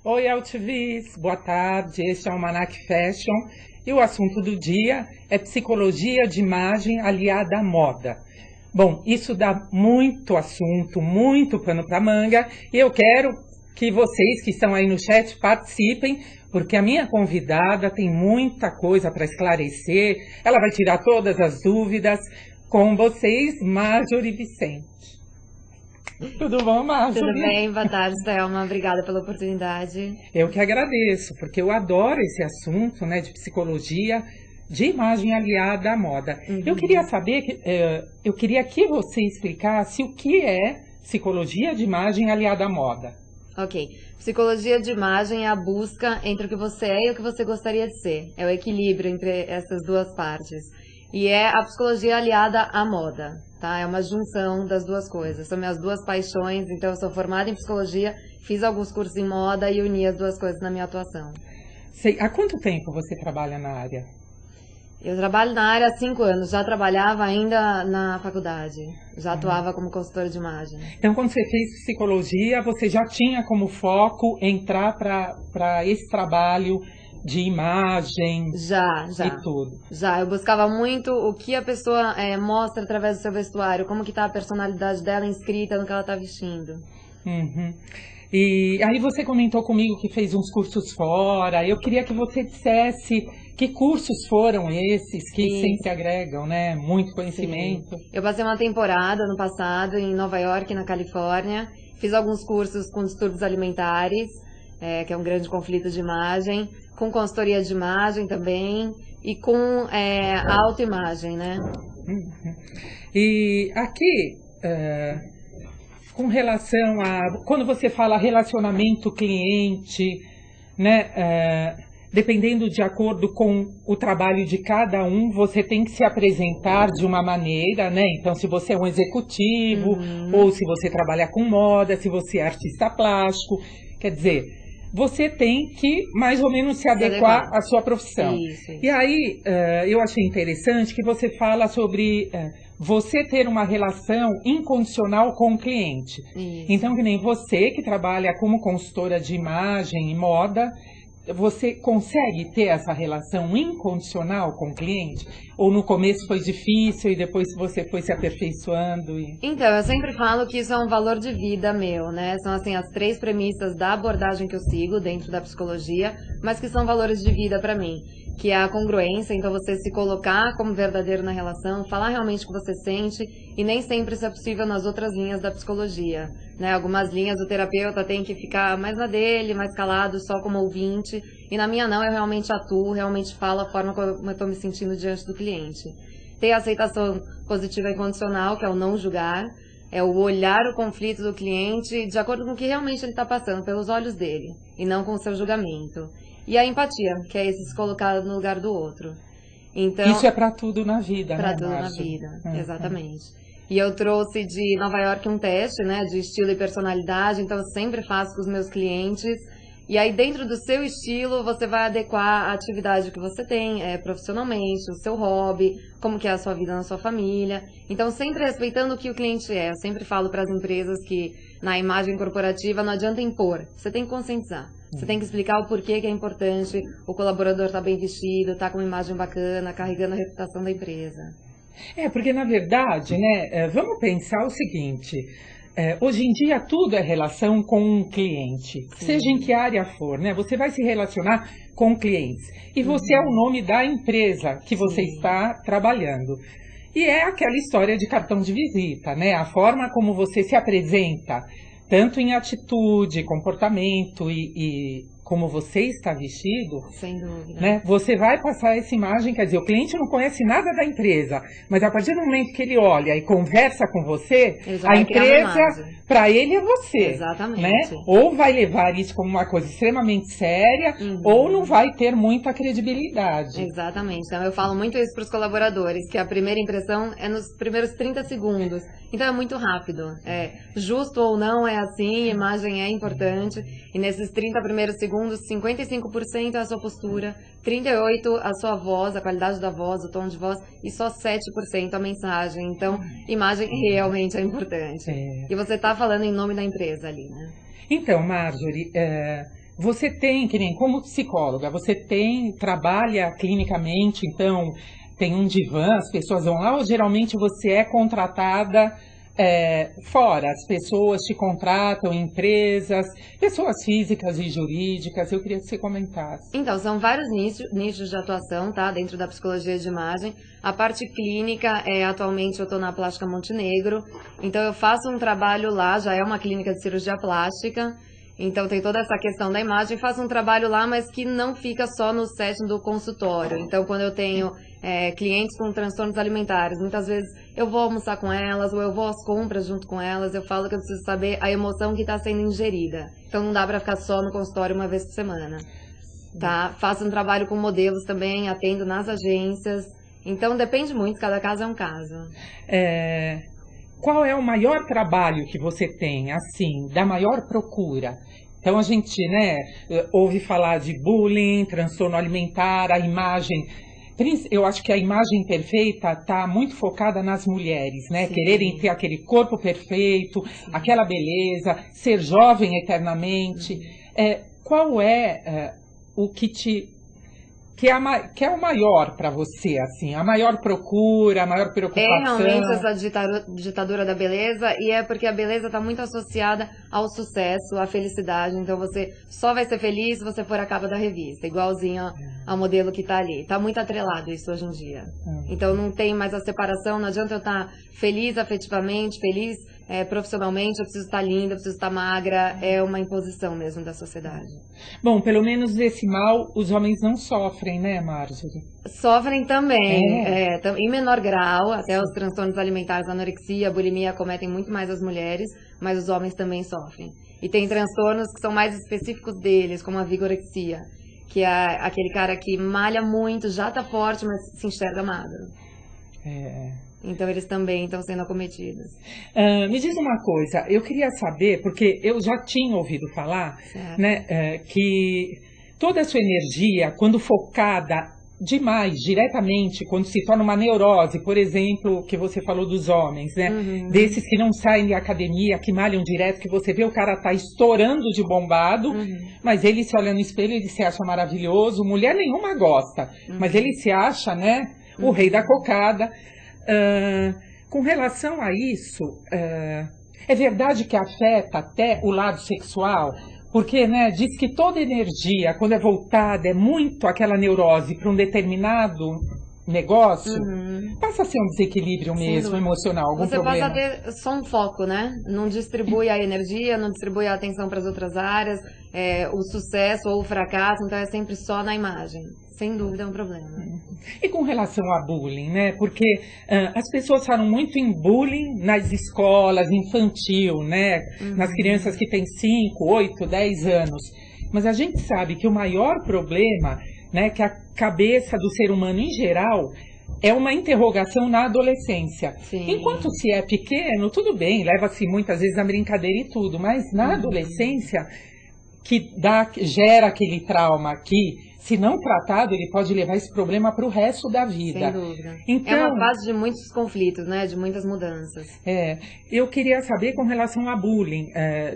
Oi, Altivis, boa tarde, este é o Almanac Fashion e o assunto do dia é psicologia de imagem aliada à moda. Bom, isso dá muito assunto, muito pano para manga e eu quero que vocês que estão aí no chat participem, porque a minha convidada tem muita coisa para esclarecer, ela vai tirar todas as dúvidas com vocês, Marjorie Vicente. Tudo bom, Marjorie? Tudo bem, boa tarde, Thelma. Obrigada pela oportunidade. Eu que agradeço, porque eu adoro esse assunto, né, de psicologia, de imagem aliada à moda. Eu queria saber, eu queria que você explicasse o que é psicologia de imagem aliada à moda. Ok. Psicologia de imagem é a busca entre o que você é e o que você gostaria de ser. É o equilíbrio entre essas duas partes. E é a psicologia aliada à moda, tá? É uma junção das duas coisas. São minhas duas paixões, então eu sou formada em psicologia, fiz alguns cursos em moda e uni as duas coisas na minha atuação. Há quanto tempo você trabalha na área? Eu trabalho na área há 5 anos, já trabalhava ainda na faculdade, já atuava como consultora de imagem. Então, quando você fez psicologia, você já tinha como foco entrar para esse trabalho de imagem já. E tudo? Já, eu buscava muito o que a pessoa mostra através do seu vestuário, como que tá a personalidade dela inscrita no que ela tá vestindo. E aí você comentou comigo que fez uns cursos fora, eu queria que você dissesse que cursos foram esses que sempre agregam, né, muito conhecimento. Sim. Eu passei uma temporada no passado em Nova York, na Califórnia, fiz alguns cursos com distúrbios alimentares, que é um grande conflito de imagem, com consultoria de imagem também, e com autoimagem, né? E aqui, com relação a... Quando você fala relacionamento cliente, né? Dependendo de acordo com o trabalho de cada um, você tem que se apresentar de uma maneira, né? Então, se você é um executivo, ou se você trabalha com moda, se você é artista plástico, quer dizer... Você tem que mais ou menos se adequar à sua profissão. Isso. E aí, eu achei interessante que você fala sobre você ter uma relação incondicional com o cliente. Isso. Então, que nem você que trabalha como consultora de imagem e moda, você consegue ter essa relação incondicional com o cliente? Ou no começo foi difícil e depois você foi se aperfeiçoando? Então, eu sempre falo que isso é um valor de vida meu, né? São assim as 3 premissas da abordagem que eu sigo dentro da psicologia, mas que são valores de vida para mim. Que é a congruência, então você se colocar como verdadeiro na relação, falar realmente o que você sente, e nem sempre isso é possível nas outras linhas da psicologia, né? Algumas linhas o terapeuta tem que ficar mais na dele, mais calado, só como ouvinte, e na minha não, eu realmente atuo, realmente falo a forma como eu estou me sentindo diante do cliente. Tem a aceitação positiva e condicional, que é o não julgar, é o olhar o conflito do cliente de acordo com o que realmente ele está passando, pelos olhos dele, e não com o seu julgamento. E a empatia, que é esse se colocar no lugar do outro. Então, isso é para tudo na vida, pra né, tudo na Márcia? vida, exatamente. E eu trouxe de Nova York um teste, né, de estilo e personalidade, então eu sempre faço com os meus clientes. E aí dentro do seu estilo, você vai adequar a atividade que você tem profissionalmente, o seu hobby, como que é a sua vida na sua família. Então sempre respeitando o que o cliente é. Eu sempre falo para as empresas que na imagem corporativa não adianta impor, você tem que conscientizar. Você tem que explicar o porquê que é importante o colaborador estar bem vestido, estar com uma imagem bacana, carregando a reputação da empresa. Porque na verdade, né, vamos pensar o seguinte... hoje em dia tudo é relação com um cliente, seja em que área for, né? Você vai se relacionar com clientes e você é o nome da empresa que você está trabalhando. E é aquela história de cartão de visita, né? A forma como você se apresenta, tanto em atitude, comportamento e como você está vestido, Sem dúvida. né, você vai passar essa imagem, quer dizer, o cliente não conhece nada da empresa, mas a partir do momento que ele olha e conversa com você, Ele já a vai criar uma empresa, imagem. para ele é você. Exatamente. Né? Ou vai levar isso como uma coisa extremamente séria, ou não vai ter muita credibilidade. Exatamente. Então eu falo muito isso para os colaboradores, que a primeira impressão é nos primeiros 30 segundos. Então é muito rápido. Justo ou não é assim, imagem é importante. E nesses 30 primeiros segundos, 55% é a sua postura, 38% a sua voz, a qualidade da voz, o tom de voz, e só 7% a mensagem. Então, imagem realmente é importante. E você está falando em nome da empresa ali, né? Então, Marjorie, você tem, que nem como psicóloga, você trabalha clinicamente, então tem um divã, as pessoas vão lá, ou geralmente você é contratada fora, as pessoas te contratam em empresas, pessoas físicas e jurídicas, eu queria que você comentasse. Então, são vários nichos de atuação, tá, dentro da psicologia de imagem. A parte clínica, atualmente eu estou na Plástica Montenegro, então eu faço um trabalho lá, já é uma clínica de cirurgia plástica, então tem toda essa questão da imagem, faço um trabalho lá, mas que não fica só no setting do consultório. Então, quando eu tenho clientes com transtornos alimentares, muitas vezes eu vou almoçar com elas, ou eu vou às compras junto com elas, eu falo que eu preciso saber a emoção que está sendo ingerida. Então, não dá para ficar só no consultório uma vez por semana. Tá? Faço um trabalho com modelos também, atendo nas agências. Então, depende muito, cada caso é um caso. Qual é o maior trabalho que você tem, assim, da maior procura? Então a gente, né, ouve falar de bullying, transtorno alimentar, a imagem. Eu acho que a imagem perfeita está muito focada nas mulheres, né? Sim. Quererem ter aquele corpo perfeito, sim, aquela beleza, ser jovem eternamente. Qual é o que é o maior para você, assim, a maior procura, a maior preocupação? Realmente essa ditadura da beleza, e é porque a beleza está muito associada ao sucesso, à felicidade, então você só vai ser feliz se você for a capa da revista, igualzinho ao modelo que está ali. Está muito atrelado isso hoje em dia. Então não tem mais a separação, não adianta eu estar feliz afetivamente, feliz profissionalmente, eu preciso estar linda, eu preciso estar magra, é uma imposição mesmo da sociedade. Bom, pelo menos desse mal os homens não sofrem, né, Marjorie? Sofrem também, em menor grau, até os transtornos alimentares, anorexia, bulimia acometem muito mais as mulheres, mas os homens também sofrem. E tem transtornos que são mais específicos deles, como a vigorexia, que é aquele cara que malha muito, já tá forte, mas se enxerga magro. Então eles também estão sendo acometidos. Me diz uma coisa, eu queria saber, porque eu já tinha ouvido falar, né, que toda a sua energia, quando focada demais, diretamente, quando se torna uma neurose, por exemplo, que você falou dos homens, né, desses que não saem da academia, que malham direto, que você vê o cara tá estourando de bombado, mas ele se olha no espelho, ele se acha maravilhoso, mulher nenhuma gosta, mas ele se acha, né, o rei da cocada. Com relação a isso, é verdade que afeta até o lado sexual? Porque, né, diz que toda energia, quando é voltada, é muito aquela neurose para um determinado negócio, passa a ser um desequilíbrio mesmo, emocional, algum problema. Você passa a ter só um foco, né? Não distribui a energia, não distribui a atenção para as outras áreas, o sucesso ou o fracasso, então é sempre só na imagem. Sem dúvida é um problema. E com relação a bullying, né? Porque as pessoas falam muito em bullying nas escolas, infantil, né? Nas crianças que têm 5, 8, 10 anos. Mas a gente sabe que o maior problema, né, que a cabeça do ser humano em geral é uma interrogação na adolescência. Sim. Enquanto se é pequeno, tudo bem, leva-se muitas vezes a brincadeira e tudo, mas na adolescência que gera aquele trauma que, se não tratado, ele pode levar esse problema para o resto da vida. Sem dúvida. Então, é uma fase de muitos conflitos, né? De muitas mudanças. Eu queria saber com relação a bullying,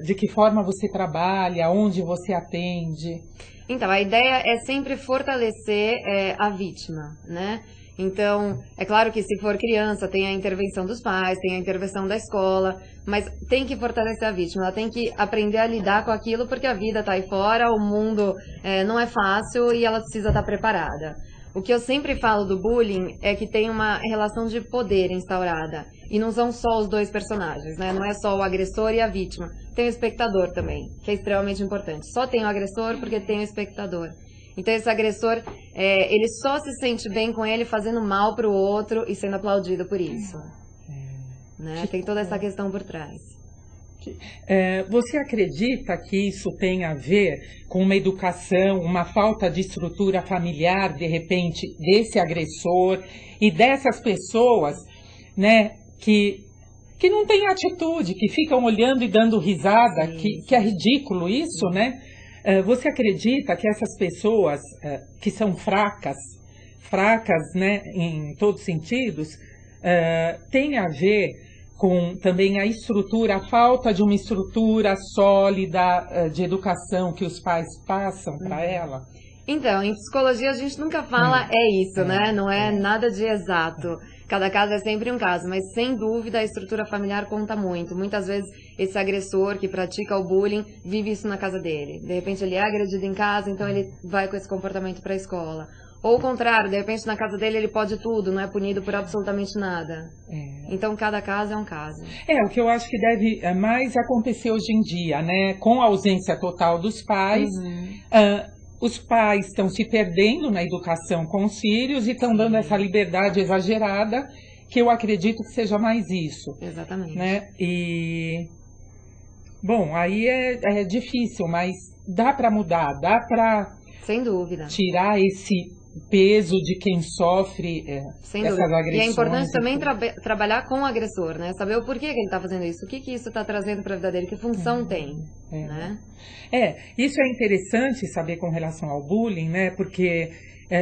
de que forma você trabalha, onde você atende. Então, a ideia é sempre fortalecer a vítima, né? Então, é claro que se for criança, tem a intervenção dos pais, tem a intervenção da escola, mas tem que fortalecer a vítima, ela tem que aprender a lidar com aquilo, porque a vida está aí fora, o mundo não é fácil e ela precisa estar preparada. O que eu sempre falo do bullying é que tem uma relação de poder instaurada. E não são só os dois personagens, né? Não é só o agressor e a vítima. Tem o espectador também, que é extremamente importante. Só tem o agressor porque tem o espectador. Então esse agressor, ele só se sente bem com ele fazendo mal pro outro e sendo aplaudido por isso. Né? Tem toda essa questão por trás. Você acredita que isso tem a ver com uma educação, uma falta de estrutura familiar, de repente, desse agressor e dessas pessoas, né, que não têm atitude, que ficam olhando e dando risada, que é ridículo isso, né? Você acredita que essas pessoas que são fracas, né, em todos os sentidos, têm a ver com também a estrutura, a falta de uma estrutura sólida de educação que os pais passam para ela? Então, em psicologia a gente nunca fala isso, né? Não é nada de exato. Cada caso é sempre um caso, mas sem dúvida a estrutura familiar conta muito. Muitas vezes esse agressor que pratica o bullying vive isso na casa dele. De repente ele é agredido em casa, então ele vai com esse comportamento para a escola. Ou o contrário, de repente na casa dele ele pode tudo, não é punido por absolutamente nada. Então cada caso é um caso. O que eu acho que deve mais acontecer hoje em dia, né? Com a ausência total dos pais, os pais estão se perdendo na educação com os filhos e estão dando essa liberdade exagerada, que eu acredito que seja mais isso. Exatamente. Né? E, bom, aí é difícil, mas dá para mudar, dá para sem dúvida tirar esse peso de quem sofre essas agressões. E é importante também trabalhar com o agressor, né? Saber o porquê que ele está fazendo isso, o que isso está trazendo para a vida dele, que função tem, né? Isso é interessante saber com relação ao bullying, né? Porque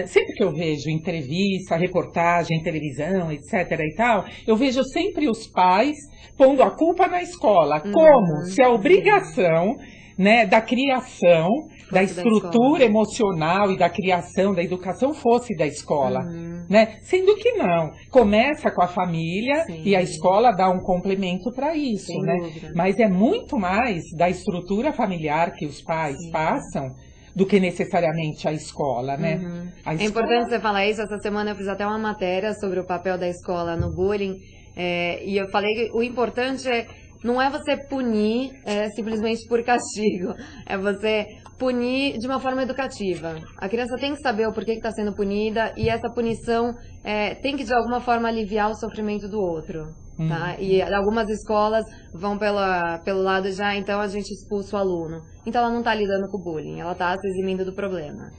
sempre que eu vejo entrevista, reportagem, televisão, etc. e tal, eu vejo sempre os pais pondo a culpa na escola, como se a obrigação, né, da criação, da estrutura emocional e da criação, da educação fosse da escola, né? Sendo que não. Começa com a família e a escola dá um complemento para isso, sem né? dúvida. Mas é muito mais da estrutura familiar que os pais passam do que necessariamente a escola, né? É importante você falar isso. Essa semana eu fiz até uma matéria sobre o papel da escola no bullying, e eu falei que o importante não é você punir simplesmente por castigo, é você punir de uma forma educativa. A criança tem que saber o porquê que está sendo punida e essa punição tem que de alguma forma aliviar o sofrimento do outro. Tá? E algumas escolas vão pelo lado já, então a gente expulsa o aluno. Então ela não está lidando com o bullying, ela está se eximindo do problema.